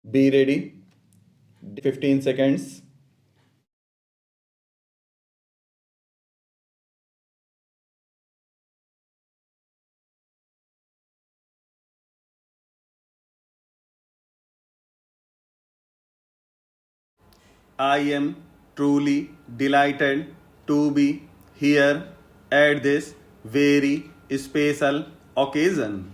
Be ready. 15 seconds. I am truly delighted to be here at this very special occasion.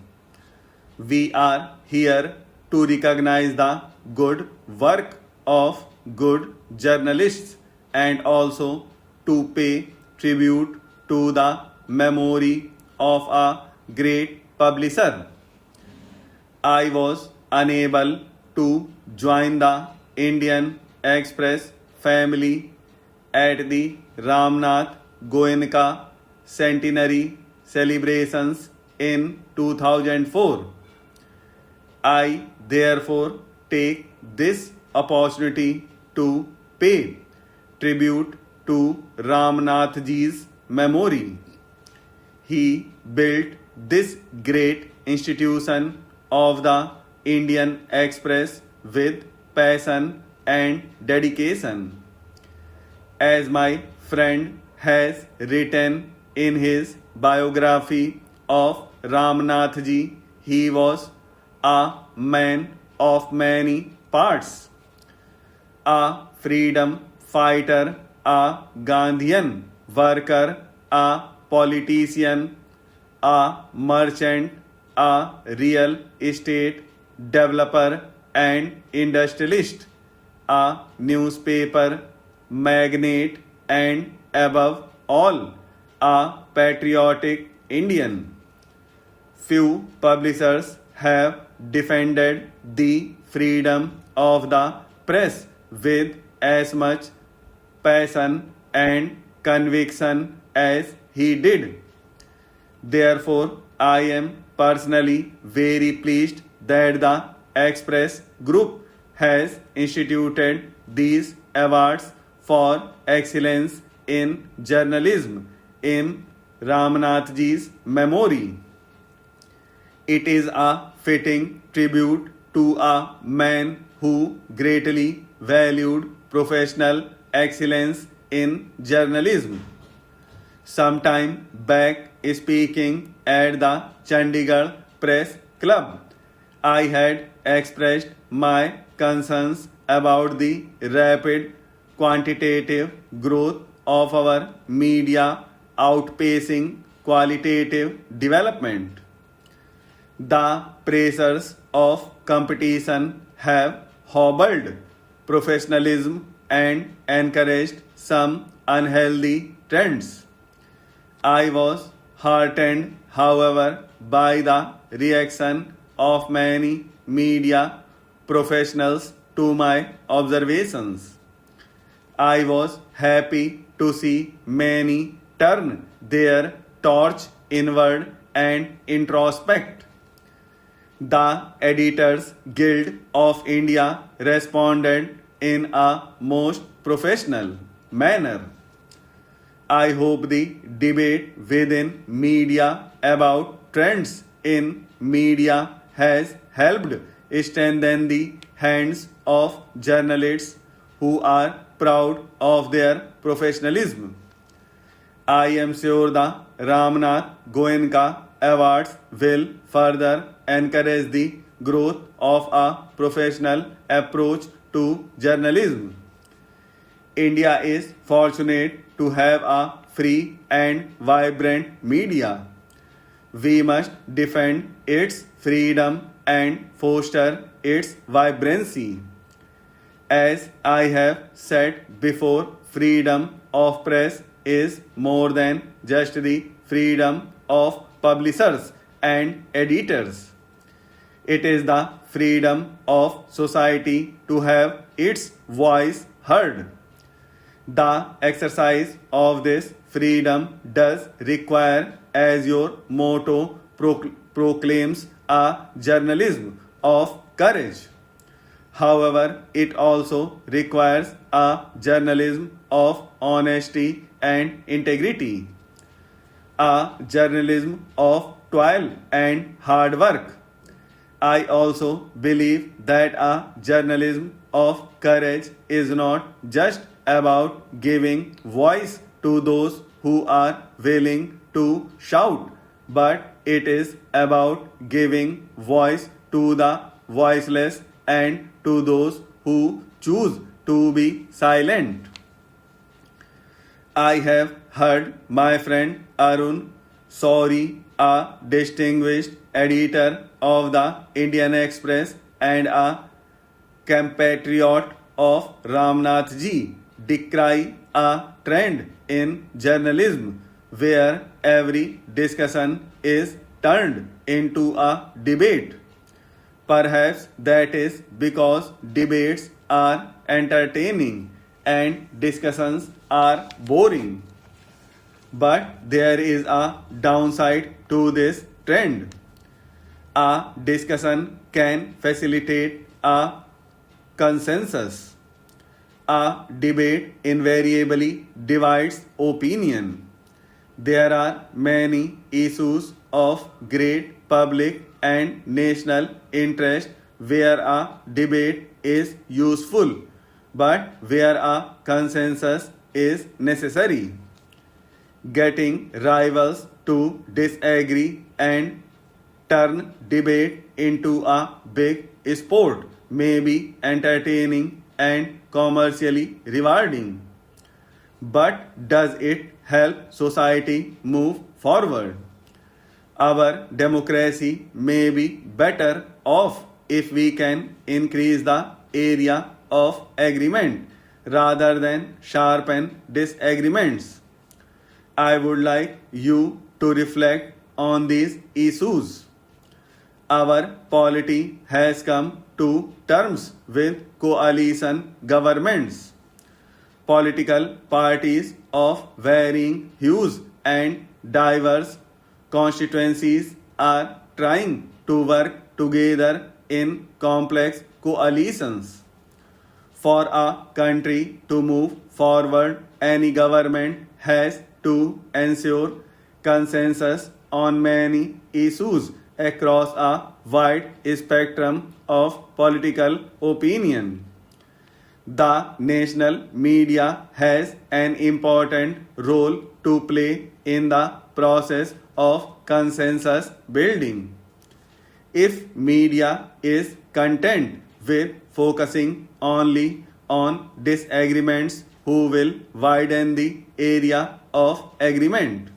We are here to recognize the good work of good journalists and also to pay tribute to the memory of a great publisher. I was unable to join the Indian Express family at the Ramnath Goenka centenary celebrations in 2004. I therefore take this opportunity to pay tribute to Ramnathji's memory. He built this great institution of the Indian Express with passion and dedication. As my friend has written in his biography of Ramnathji, he was a man of many parts, a freedom fighter, a Gandhian worker, a politician, a merchant, a real estate developer and industrialist, a newspaper magnate, and above all, a patriotic Indian. Few publishers have defended the freedom of the press with as much passion and conviction as he did. Therefore, I am personally very pleased that the Express Group has instituted these awards for excellence in journalism in Ramnathji's memory. It is a fitting tribute to a man who greatly valued professional excellence in journalism. Sometime back, speaking at the Chandigarh Press Club, I had expressed my concerns about the rapid quantitative growth of our media outpacing qualitative development. The pressures of competition have hobbled professionalism and encouraged some unhealthy trends. I was heartened, however, by the reaction of many media professionals to my observations. I was happy to see many turn their torch inward and introspect. The Editors Guild of India responded in a most professional manner. I hope the debate within media about trends in media has helped strengthen the hands of journalists who are proud of their professionalism. I am sure the Ramnath Goenka Awards will further encourage the growth of a professional approach to journalism. India is fortunate to have a free and vibrant media. We must defend its freedom and foster its vibrancy. As I have said before, freedom of press is more than just the freedom of publishers and editors. It is the freedom of society to have its voice heard. The exercise of this freedom does require, as your motto proclaims, a journalism of courage. However, it also requires a journalism of honesty and integrity, a journalism of toil and hard work, I also believe that a journalism of courage is not just about giving voice to those who are willing to shout, but it is about giving voice to the voiceless and to those who choose to be silent. I have heard my friend Arun Sori, a distinguished editor of the Indian Express and a compatriot of Ramnath ji, decry a trend in journalism where every discussion is turned into a debate. Perhaps that is because debates are entertaining and discussions are boring. But there is a downside to this trend. A discussion can facilitate a consensus. A debate invariably divides opinion. There are many issues of great public and national interest where a debate is useful, but where a consensus is necessary. Getting rivals to disagree and turn debate into a big sport may be entertaining and commercially rewarding. But does it help society move forward? Our democracy may be better off if we can increase the area of agreement rather than sharpen disagreements. I would like you to reflect on these issues. Our polity has come to terms with coalition governments. Political parties of varying hues and diverse constituencies are trying to work together in complex coalitions. For a country to move forward, any government has to ensure consensus on many issues across a wide spectrum of political opinion. The national media has an important role to play in the process of consensus building. If media is content with focusing only on disagreements, who will widen the area of agreement?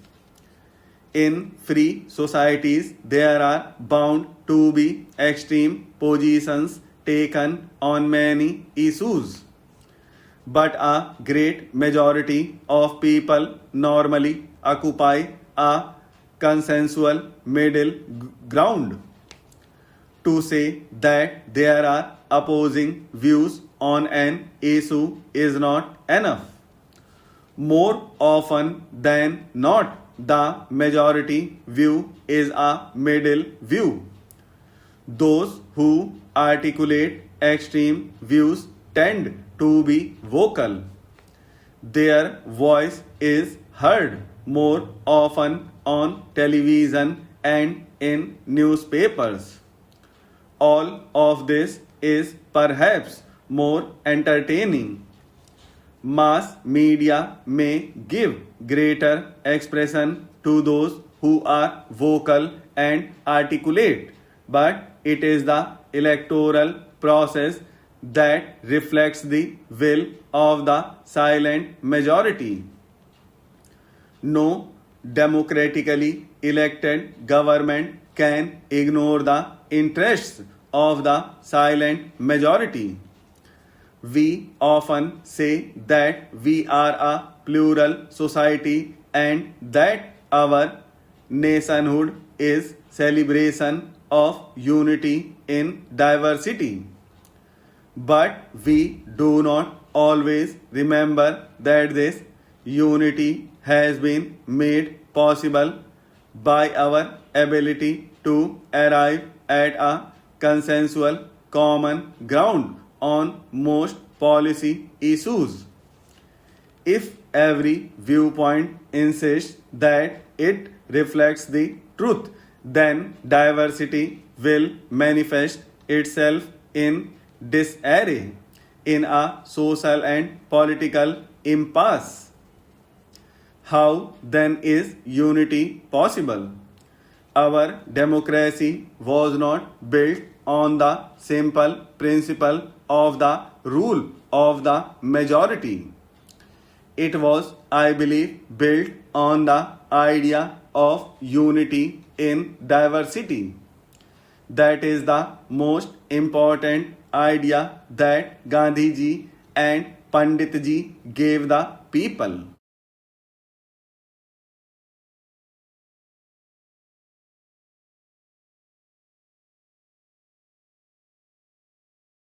In free societies, there are bound to be extreme positions taken on many issues. But a great majority of people normally occupy a consensual middle ground. To say that there are opposing views on an issue is not enough. More often than not, the majority view is a middle view. Those who articulate extreme views tend to be vocal. Their voice is heard more often on television and in newspapers. All of this is perhaps more entertaining. Mass media may give greater expression to those who are vocal and articulate, but it is the electoral process that reflects the will of the silent majority. No democratically elected government can ignore the interests of the silent majority. We often say that we are a plural society and that our nationhood is celebration of unity in diversity. But we do not always remember that this unity has been made possible by our ability to arrive at a consensual common ground on most policy issues. If every viewpoint insists that it reflects the truth, then diversity will manifest itself in disarray, in a social and political impasse. How then is unity possible? Our democracy was not built on the simple principle of the rule of the majority. It was, I believe, built on the idea of unity in diversity. That is the most important idea that Gandhi ji and Pandit ji gave the people.